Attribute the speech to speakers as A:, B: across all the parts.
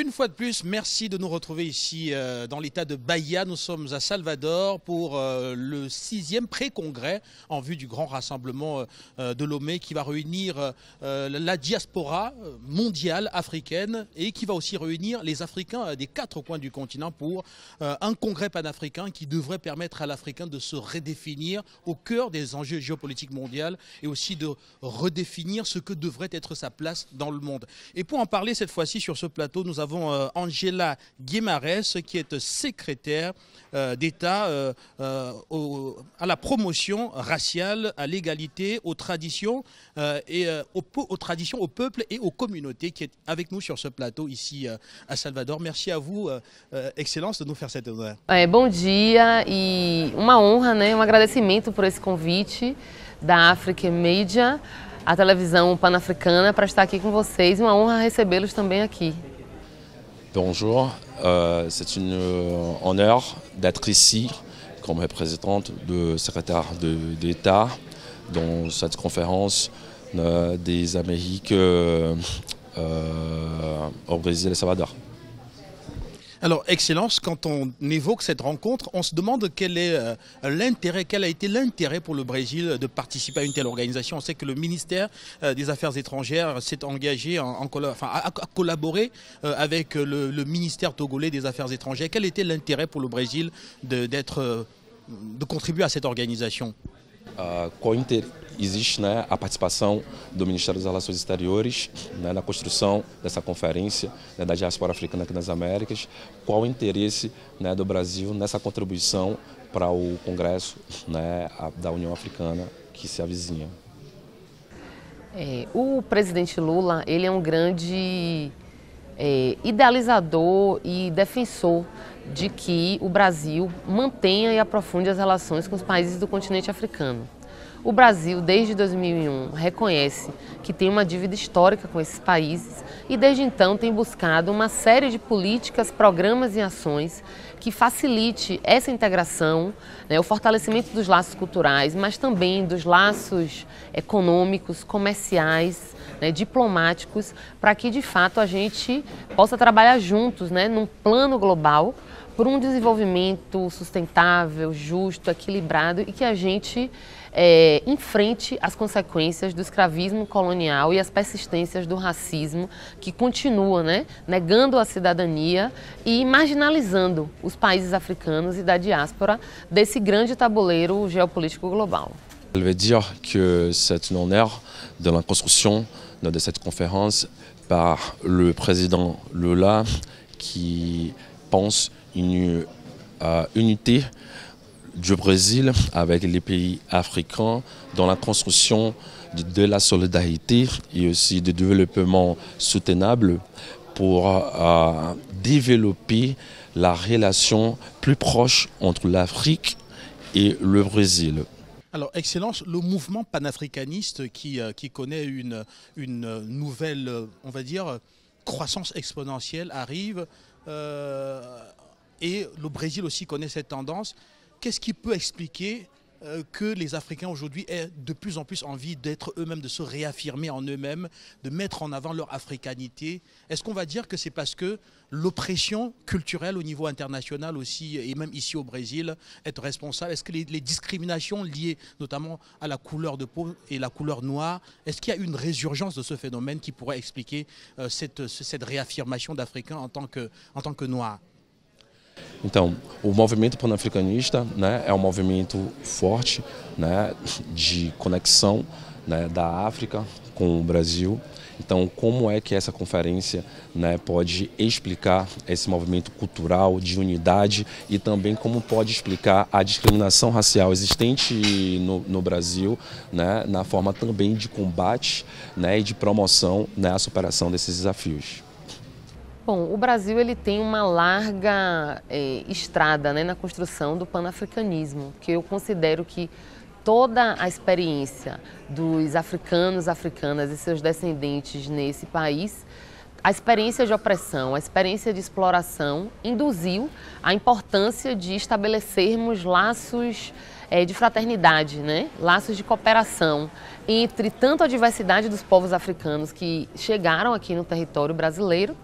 A: Une fois de plus, merci de nous retrouver ici dans l'état de Bahia. Nous sommes à Salvador pour le 6e pré-congrès en vue du grand rassemblement de Lomé qui va réunir la diaspora mondiale africaine et qui va aussi réunir les Africains des 4 coins du continent pour un congrès panafricain qui devrait permettre à l'Africain de se redéfinir au cœur des enjeux géopolitiques mondiaux et aussi de redéfinir ce que devrait être sa place dans le monde. Et pour en parler cette fois-ci sur ce plateau, nous avons Angela Guimarães qui est secrétaire d'État à la promotion raciale, à l'égalité, aux traditions au peuple et aux communautés, qui est avec nous sur ce plateau ici à Salvador. Merci à vous, Excellence, de nous faire cet honneur.
B: Bom dia e uma honra, né? Agradecimento por esse convite da Africa Media, a televisão pan-africana, para estar aqui com vocês. Uma honra recebê-los também aqui.
C: Bonjour, c'est un honneur d'être ici comme représentante du secrétaire d'État dans cette conférence des Amériques au Brésil et Salvador.
A: Alors, Excellence, quand on évoque cette rencontre, on se demande quel a été l'intérêt pour le Brésil de participer à une telle organisation. On sait que le ministère des Affaires étrangères s'est engagé à collaborer avec le ministère togolais des Affaires étrangères. Quel était l'intérêt pour le Brésil de contribuer à cette organisation?
C: Existe, né, a participação do Ministério das Relações Exteriores, né, na construção dessa conferência, né, da diáspora africana aqui nas Américas. Qual o interesse, né, do Brasil nessa contribuição para o Congresso, né, da União Africana que se avizinha?
B: O presidente Lula, ele é um grande idealizador e defensor de que o Brasil mantenha e aprofunde as relações com os países do continente africano. O Brasil, desde 2001, reconhece que tem uma dívida histórica com esses países e, desde então, tem buscado uma série de políticas, programas e ações que facilite essa integração, né, o fortalecimento dos laços culturais, mas também dos laços econômicos, comerciais, né, diplomáticos, para que, de fato, a gente possa trabalhar juntos, né, num plano global por um desenvolvimento sustentável, justo, equilibrado e que a gente enfrente as consequências do escravismo colonial e as persistências do racismo que continua, né, negando a cidadania e marginalizando os países africanos e da diáspora desse grande tabuleiro geopolítico global.
C: Je veux dire que c'est un honneur de la construction de cette conférence par le président Lula qui pense une unité du Brésil avec les pays africains dans la construction de la solidarité et aussi du développement soutenable pour développer la relation plus proche entre l'Afrique et le Brésil.
A: Alors, Excellence, le mouvement panafricaniste qui connaît une nouvelle, on va dire, croissance exponentielle arrive et le Brésil aussi connaît cette tendance. Qu'est-ce qui peut expliquer que les Africains aujourd'hui aient de plus en plus envie d'être eux-mêmes, de se réaffirmer en eux-mêmes, de mettre en avant leur africanité? Est-ce qu'on va dire que c'est parce que l'oppression culturelle au niveau international aussi, et même ici au Brésil, est responsable? Est-ce que les discriminations liées notamment à la couleur de peau et la couleur noire, est-ce qu'il y a une résurgence de ce phénomène qui pourrait expliquer cette réaffirmation d'Africains en tant que Noirs?
C: Então, o movimento panafricanista, né, é um movimento forte, né, de conexão, né, da África com o Brasil. Então, como é que essa conferência, né, pode explicar esse movimento cultural de unidade e também como pode explicar a discriminação racial existente no Brasil, né, na forma também de combate, né, e de promoção, né, à superação desses desafios?
B: Bom, o Brasil ele tem uma larga estrada, né, na construção do panafricanismo, que eu considero que toda a experiência dos africanos, africanas e seus descendentes nesse país, a experiência de opressão, a experiência de exploração induziu a importância de estabelecermos laços de fraternidade, né? Laços de cooperação entre tanto a diversidade dos povos africanos que chegaram aqui no território brasileiro,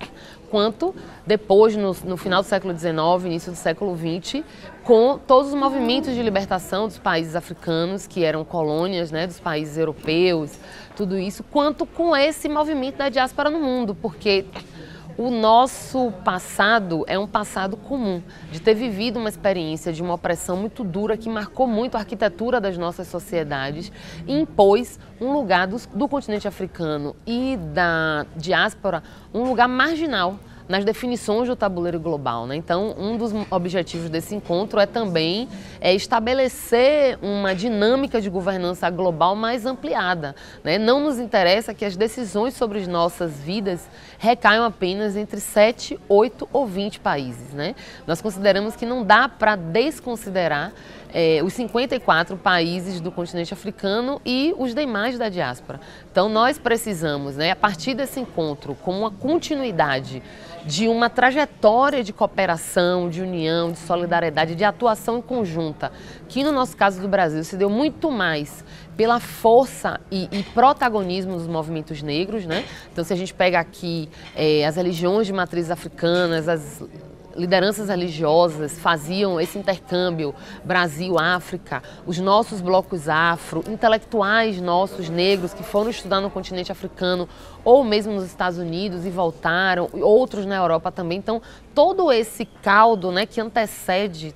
B: quanto depois, no final do século XIX, início do século XX, com todos os movimentos de libertação dos países africanos, que eram colônias, né, dos países europeus, tudo isso, quanto com esse movimento da diáspora no mundo, porque o nosso passado é um passado comum, de ter vivido uma experiência de uma opressão muito dura que marcou muito a arquitetura das nossas sociedades e impôs um lugar do continente africano e da diáspora, um lugar marginal nas definições do tabuleiro global, né? Então, um dos objetivos desse encontro é também estabelecer uma dinâmica de governança global mais ampliada, né? Não nos interessa que as decisões sobre as nossas vidas recaiam apenas entre 7, 8 ou 20 países, né? Nós consideramos que não dá para desconsiderar os 54 países do continente africano e os demais da diáspora. Então, nós precisamos, né, a partir desse encontro, como uma continuidade de uma trajetória de cooperação, de união, de solidariedade, de atuação conjunta, que no nosso caso do Brasil se deu muito mais pela força e protagonismo dos movimentos negros, né? Então, se a gente pega aqui as religiões de matrizes africanas, as lideranças religiosas faziam esse intercâmbio Brasil-África, os nossos blocos afro, intelectuais nossos negros que foram estudar no continente africano ou mesmo nos Estados Unidos e voltaram, outros na Europa também. Então, todo esse caldo, né, que antecede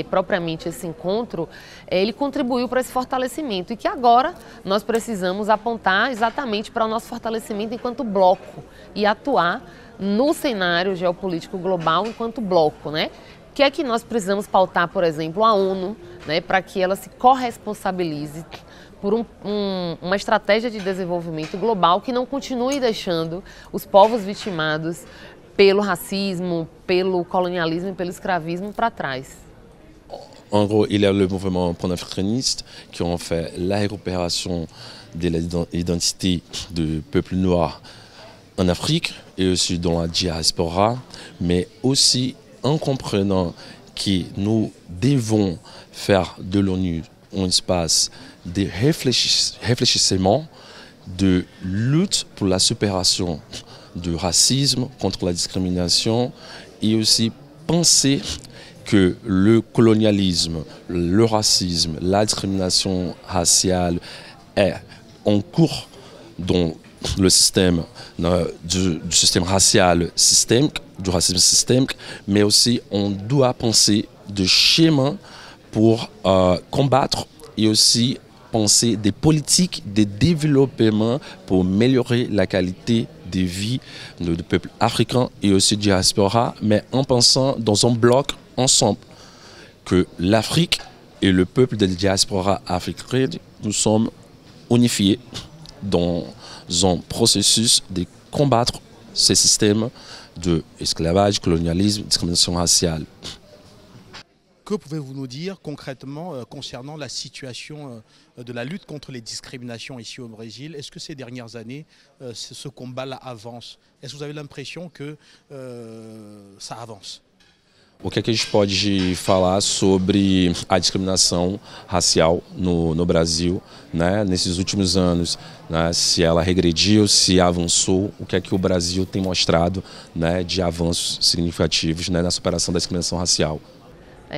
B: propriamente esse encontro, ele contribuiu para esse fortalecimento e que agora nós precisamos apontar exatamente para o nosso fortalecimento enquanto bloco e atuar no cenário geopolítico global enquanto bloco, né? Que é que nós precisamos pautar, por exemplo, a ONU, né, para que ela se corresponsabilize por uma estratégia de desenvolvimento global que não continue deixando os povos vitimados pelo racismo, pelo colonialismo e pelo escravismo para trás.
C: En gros, il y a le mouvement panafricaniste qui ont fait la récupération de l'identité du peuple noir en Afrique et aussi dans la diaspora, mais aussi en comprenant que nous devons faire de l'ONU un espace de réfléchissement, de lutte pour la supération du racisme, contre la discrimination et aussi penser que le colonialisme, le racisme, la discrimination raciale est en cours dans le système du système racial systémique, du racisme systémique, mais aussi on doit penser de schémas pour combattre et aussi penser des politiques de développement pour améliorer la qualité de vie du peuple africain et aussi diaspora, mais en pensant dans un bloc ensemble, que l'Afrique et le peuple de la diaspora africaine, nous sommes unifiés dans un processus de combattre ces systèmes d'esclavage, colonialisme, discrimination raciale.
A: Que pouvez-vous nous dire concrètement concernant la situation de la lutte contre les discriminations ici au Brésil? Est-ce que ces dernières années, ce combat-là avance? Est-ce que vous avez l'impression que ça avance?
C: O que é que a gente pode falar sobre a discriminação racial no Brasil, né, nesses últimos anos, né, se ela regrediu, se avançou, o que é que o Brasil tem mostrado, né, de avanços significativos, né, na superação da discriminação racial?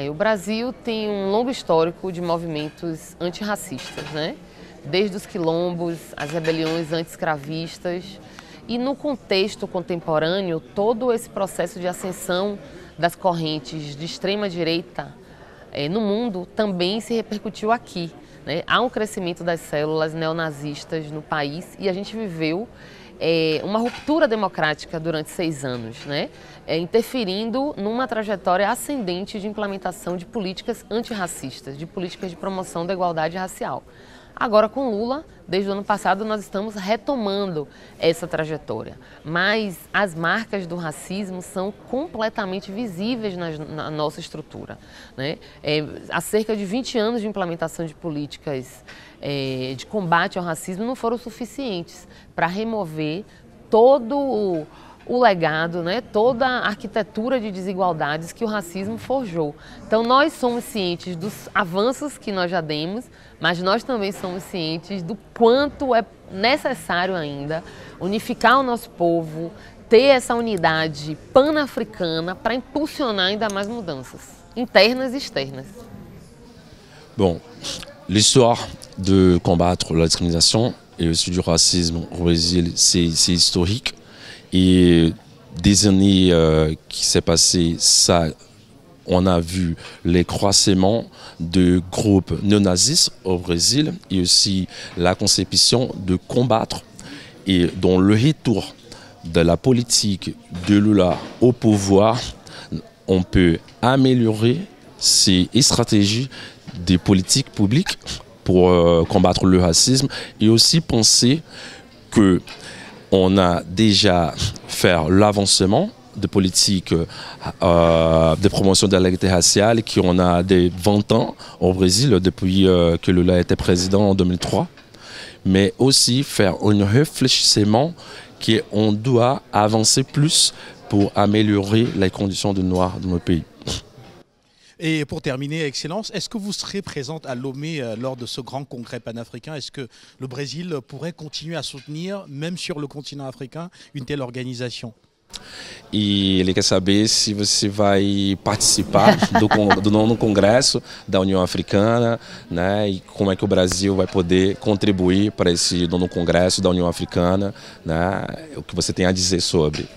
B: O Brasil tem um longo histórico de movimentos antirracistas, né? Desde os quilombos, as rebeliões anti-escravistas e no contexto contemporâneo todo esse processo de ascensão das correntes de extrema-direita no mundo também se repercutiu aqui, né? Há um crescimento das células neonazistas no país e a gente viveu uma ruptura democrática durante 6 anos, né? Interferindo numa trajetória ascendente de implementação de políticas antirracistas, de políticas de promoção da igualdade racial. Agora, com Lula, desde o ano passado, nós estamos retomando essa trajetória. Mas as marcas do racismo são completamente visíveis na nossa estrutura, né? Há cerca de 20 anos de implementação de políticas de combate ao racismo não foram suficientes para remover todo o legado, né, toda a arquitetura de desigualdades que o racismo forjou. Então nós somos cientes dos avanços que nós já demos, mas nós também somos cientes do quanto é necessário ainda unificar o nosso povo, ter essa unidade pan-africana para impulsionar ainda mais mudanças, internas e externas.
C: Bon, l'histoire de combattre la discrimination et aussi du racisme au Brésil, c'est historique. Et des années qui s'est passé, ça, on a vu les croissements de groupes néonazistes au Brésil et aussi la conception de combattre. Et dans le retour de la politique de Lula au pouvoir, on peut améliorer ces stratégies des politiques publiques pour combattre le racisme et aussi penser que on a déjà fait l'avancement de politiques de promotion de l'égalité raciale qui on a des 20 ans au Brésil depuis que Lula était président en 2003, mais aussi faire un réfléchissement qu'on doit avancer plus pour améliorer les conditions des Noirs dans notre pays.
A: Et pour terminer, Excellence, est-ce que vous serez présente à Lomé lors de ce grand congrès panafricain? Est-ce que le Brésil pourrait continuer à soutenir, même sur le continent africain, une telle organisation?
C: E ele quer saber se você vai participar do nono congresso da União Africana, né? E como é que o Brasil vai poder contribuir para esse nono congresso da União Africana, né? O que você tem a dizer sobre?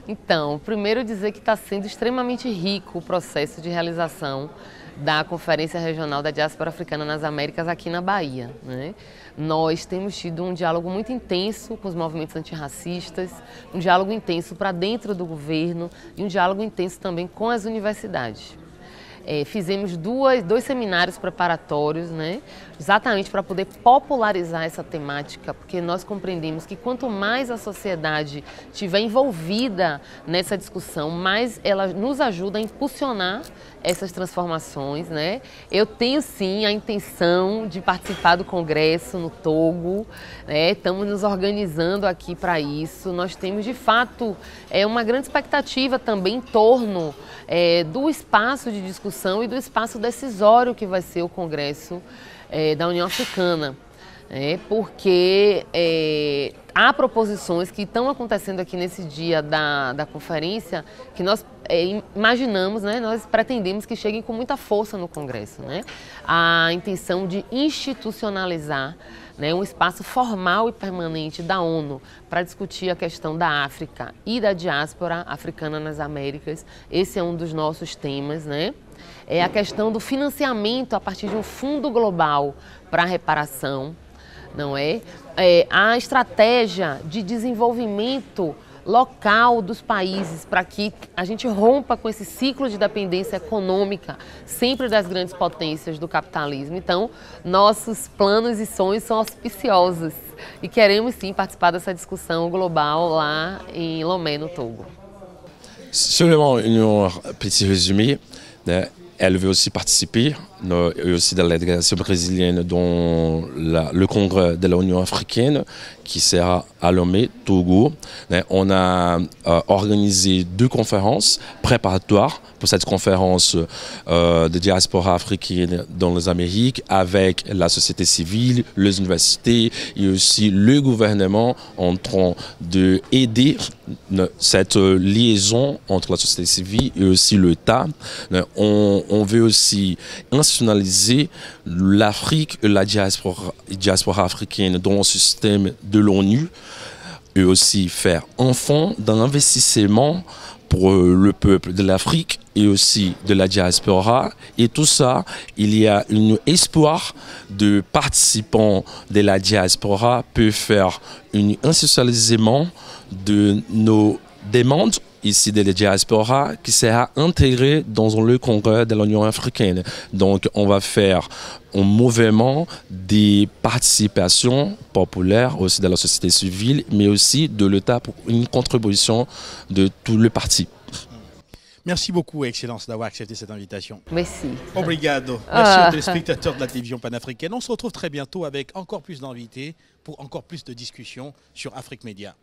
B: Então, primeiro dizer que está sendo extremamente rico o processo de realização da Conferência Regional da Diáspora Africana nas Américas aqui na Bahia, né? Nós temos tido um diálogo muito intenso com os movimentos antirracistas, um diálogo intenso para dentro do governo e um diálogo intenso também com as universidades. Fizemos dois seminários preparatórios, né, exatamente para poder popularizar essa temática, porque nós compreendemos que quanto mais a sociedade estiver envolvida nessa discussão, mais ela nos ajuda a impulsionar essas transformações, né? Eu tenho sim a intenção de participar do congresso no Togo, né? Estamos nos organizando aqui para isso. Nós temos de fato uma grande expectativa também em torno do espaço de discussão e do espaço decisório que vai ser o congresso da União Africana. Porque há proposições que estão acontecendo aqui nesse dia da conferência que nós imaginamos, né, nós pretendemos que cheguem com muita força no Congresso, né? A intenção de institucionalizar, né, um espaço formal e permanente da ONU para discutir a questão da África e da diáspora africana nas Américas. Esse é um dos nossos temas, né? É a questão do financiamento a partir de um fundo global para a reparação, não é? A estratégia de desenvolvimento local dos países para que a gente rompa com esse ciclo de dependência econômica sempre das grandes potências do capitalismo. Então, nossos planos e sonhos são auspiciosos e queremos sim participar dessa discussão global lá em Lomé, no Togo.
C: Seulement un petit résumé, né? Elle veut aussi participer, et aussi dans la délégation brésilienne dans le congrès de l'Union africaine qui sera à Lomé, Togo. On a organisé 2 conférences préparatoires pour cette conférence de diaspora africaine dans les Amériques avec la société civile, les universités et aussi le gouvernement en train d'aider cette liaison entre la société civile et aussi l'État. On veut aussi institutionnaliser l'Afrique et la diaspora africaine dans le système de l'ONU et aussi faire un fonds d'investissement pour le peuple de l'Afrique et aussi de la diaspora. Et tout ça, il y a un espoir de participants de la diaspora peut faire un institutionnalisation de nos demandes ici de la diaspora qui sera intégré dans le congrès de l'Union africaine. Donc on va faire un mouvement de participation populaire aussi de la société civile, mais aussi de l'État pour une contribution de tous les partis.
A: Merci beaucoup, Excellence, d'avoir accepté cette invitation.
B: Merci.
A: Obrigado. Merci aux téléspectateurs de la télévision panafricaine. On se retrouve très bientôt avec encore plus d'invités pour encore plus de discussions sur Afrique Média.